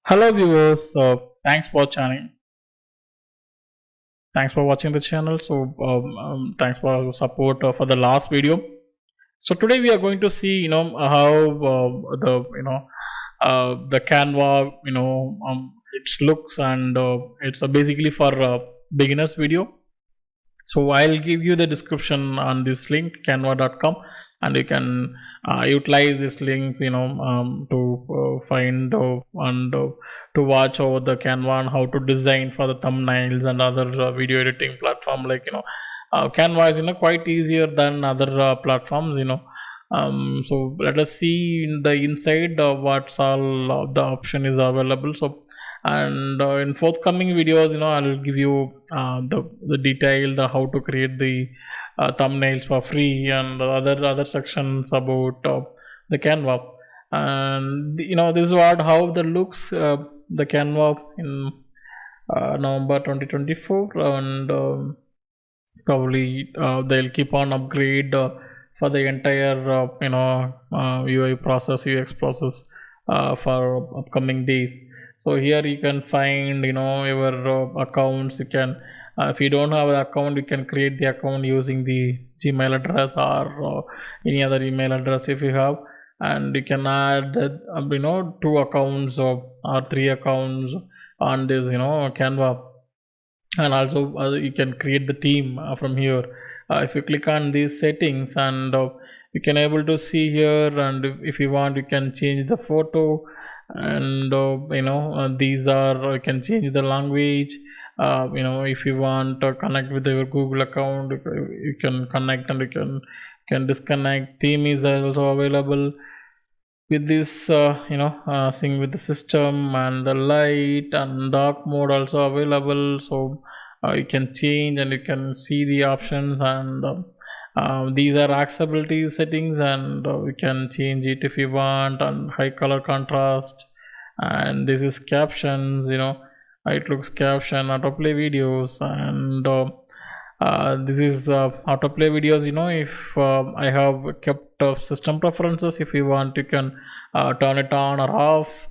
Hello viewers, thanks for watching. Thanks for watching the channel. Thanks for your support for the last video. So today we are going to see, how the Canva, its looks and it's basically for beginners video. So I'll give you the description on this link canva.com, and you can utilize these links to find and to watch over the Canva and how to design for the thumbnails and other video editing platform, like Canva is quite easier than other platforms. So let us see in the inside what's all the option is available. So and in forthcoming videos, I'll give you the detailed how to create the thumbnails for free and other sections about the Canva. And this is what how the looks the Canva in November 2024. And probably they'll keep on upgrade for the entire UI process, UX process for upcoming days. So here you can find your accounts. You can if you don't have an account, you can create the account using the Gmail address or any other email address if you have. And you can add two accounts or three accounts on this Canva. And also you can create the team from here. If you click on these settings, and you can able to see here, and if you want you can change the photo. And these are you can change the language. If you want to connect with your Google account, you can connect, and you can disconnect. Theme is also available with this sync with the system, and the light and dark mode also available. So you can change, and you can see the options. And these are accessibility settings, and we can change it if you want. And high color contrast, and this is captions. It looks caption, autoplay videos. And this is autoplay videos. If I have kept system preferences, if you want you can turn it on or off,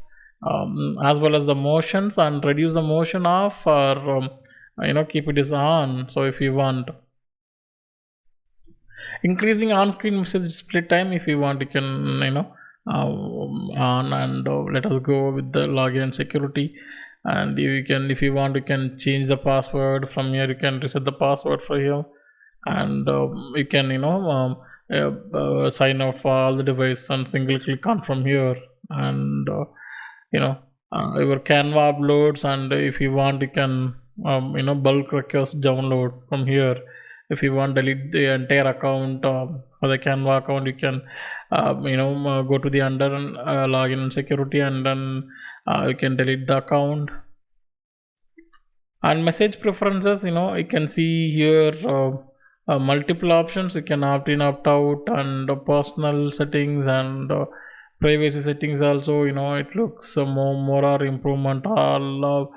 as well as the motions, and reduce the motion off, or keep it is on. So if you want increasing on-screen message display time, if you want you can on. And let us go with the login and security. And you can, if you want, you can change the password from here. You can reset the password for here. And you can sign up for all the device and single click on from here. And your Canva uploads, and if you want you can bulk request download from here. If you want delete the entire account for the Canva account, you can go to the under login and security, and then you can delete the account. And message preferences, you can see here multiple options. You can opt in, opt out, and personal settings, and privacy settings also. It looks more or improvement all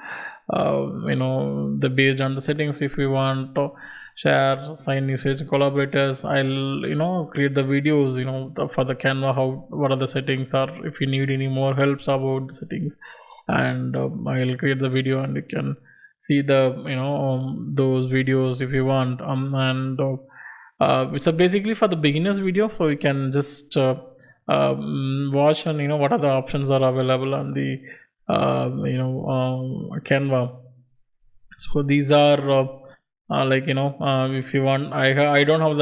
the based on the settings. If you want to share, sign usage, collaborators, I'll create the videos for the Canva, how what are the settings are, if you need any more helps about the settings. And I'll create the video, and you can see the those videos if you want. And it's basically for the beginners video, so you can just watch, and what are the options are available on the Canva. So these are like if you want, I don't have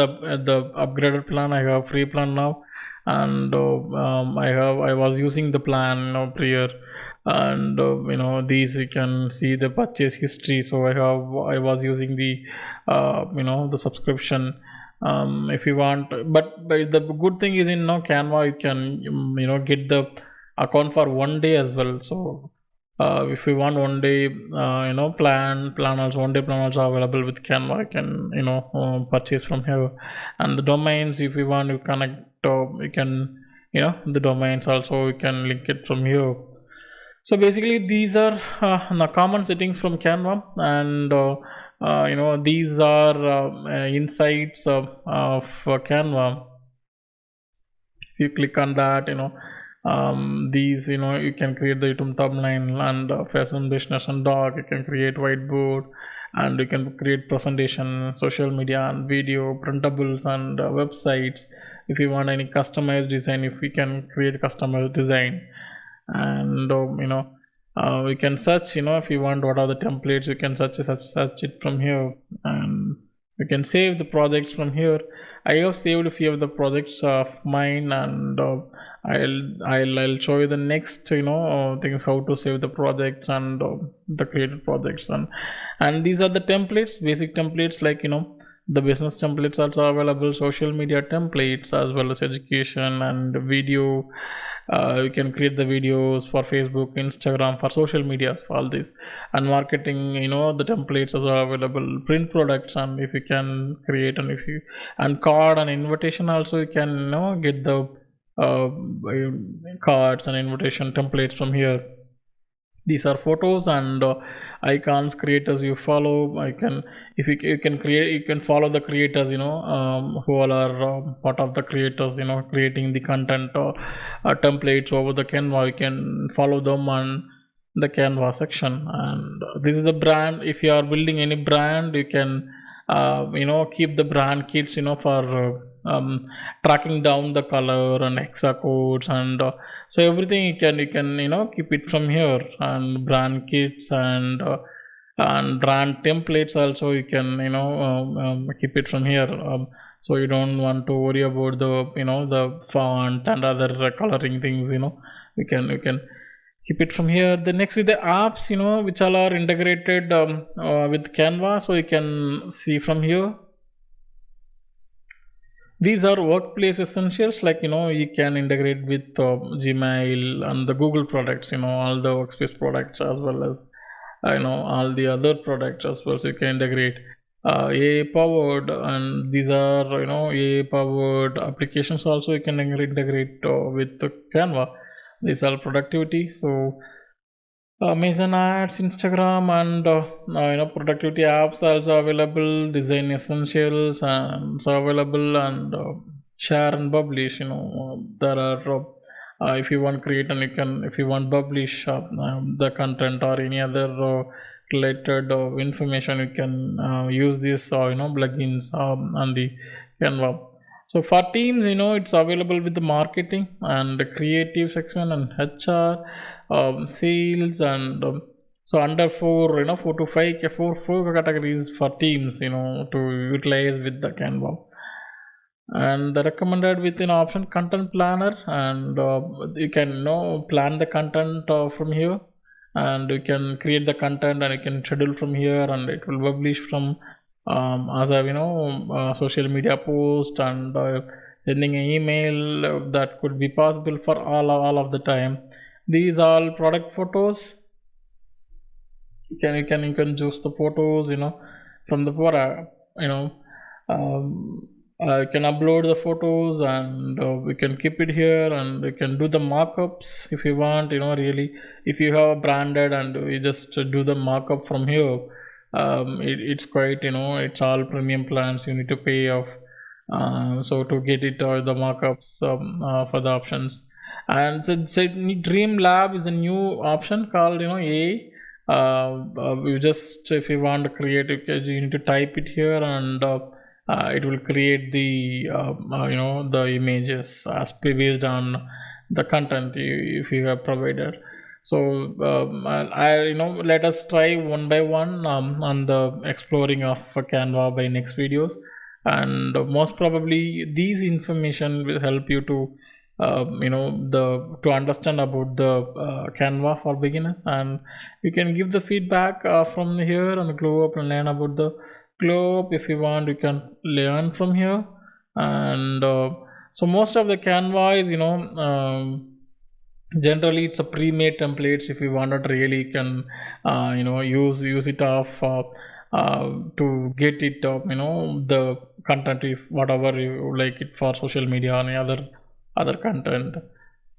the upgraded plan. I have free plan now. And I was using the plan prior. And these you can see the purchase history. So I was using the the subscription. If you want, but the good thing is in Canva you can get the account for one day as well. So if you want one day plan also, one day plan also available with Canva. You can purchase from here. And the domains, if you want, you connect you can the domains also you can link it from here. So basically these are the common settings from Canva. And these are insights of Canva. If you click on that, These, you can create the YouTube thumbnail and fashion business and dog. You can create whiteboard, and you can create presentation, social media and video, printables and websites. If you want any customized design, if we can create customized design. And we can search, if you want what are the templates, you can search it from here. And you can save the projects from here. I have saved a few of the projects of mine, and I'll show you the next, things how to save the projects and the created projects. And these are the templates, basic templates, like the business templates also available, social media templates, as well as education and video. You can create the videos for Facebook, Instagram, for social medias, for all this. And marketing, the templates are available, print products, and if you can create, and if you, and card and invitation also, you can get the uh, cards and invitation templates from here. These are photos and icons, creators you follow. I can, if you can create, you can follow the creators, who all are part of the creators, creating the content or templates over the Canva. You can follow them on the Canva section. And this is the brand. If you are building any brand, you can keep the brand kits, for tracking down the color and hexa codes. And so everything you can keep it from here. And brand kits and brand templates also, you can keep it from here. So you don't want to worry about the font and other coloring things. You can keep it from here. The next is the apps, which all are integrated with Canva. So you can see from here. These are workplace essentials, like you can integrate with Gmail and the Google products, all the workspace products, as well as all the other products as well. So you can integrate AI powered, and these are AI powered applications also, you can integrate with the Canva. These are productivity. So Amazon ads, Instagram, and productivity apps also available. Design essentials and so available. And share and publish. There are if you want create, and you can, if you want publish the content or any other related information, you can use this plugins on the Canva. So for teams, it's available with the marketing and the creative section and HR, sales, and so under four to five, four categories for teams, to utilize with the Canva. And the recommended within option content planner, and you can plan the content from here. And you can create the content, and you can schedule from here, and it will publish from as a social media post, and sending an email. That could be possible for all of the time. These all product photos. You can choose the photos from the product. You can upload the photos, and we can keep it here, and we can do the markups if you want. Really, if you have a branded, and you just do the markup from here. It's quite, it's all premium plans you need to pay off. So to get it, the markups for the options. And so Dream Lab is a new option called AI. You just, if you want to create, you need to type it here, and it will create the the images as based on the content if you have provided. So let us try one by one on the exploring of Canva by next videos. And most probably these information will help you to to understand about the Canva for beginners. And you can give the feedback from here and glow up and learn about the glow up. If you want, you can learn from here. And so most of the Canva is generally it's a pre-made templates. If you wanted, really you can use it off to get it the content, if whatever you like it for social media and other content.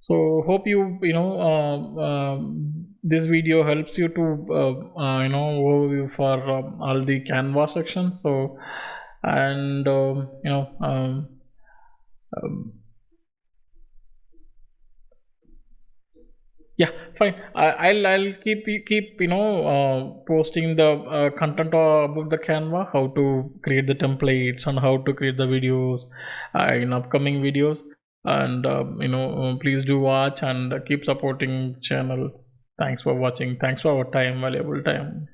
So hope this video helps you to overview for all the Canva sections. So and um, Yeah, fine. I'll keep posting the content about the Canva, how to create the templates and how to create the videos in upcoming videos. And please do watch and keep supporting channel. Thanks for watching. Thanks for our time, valuable time.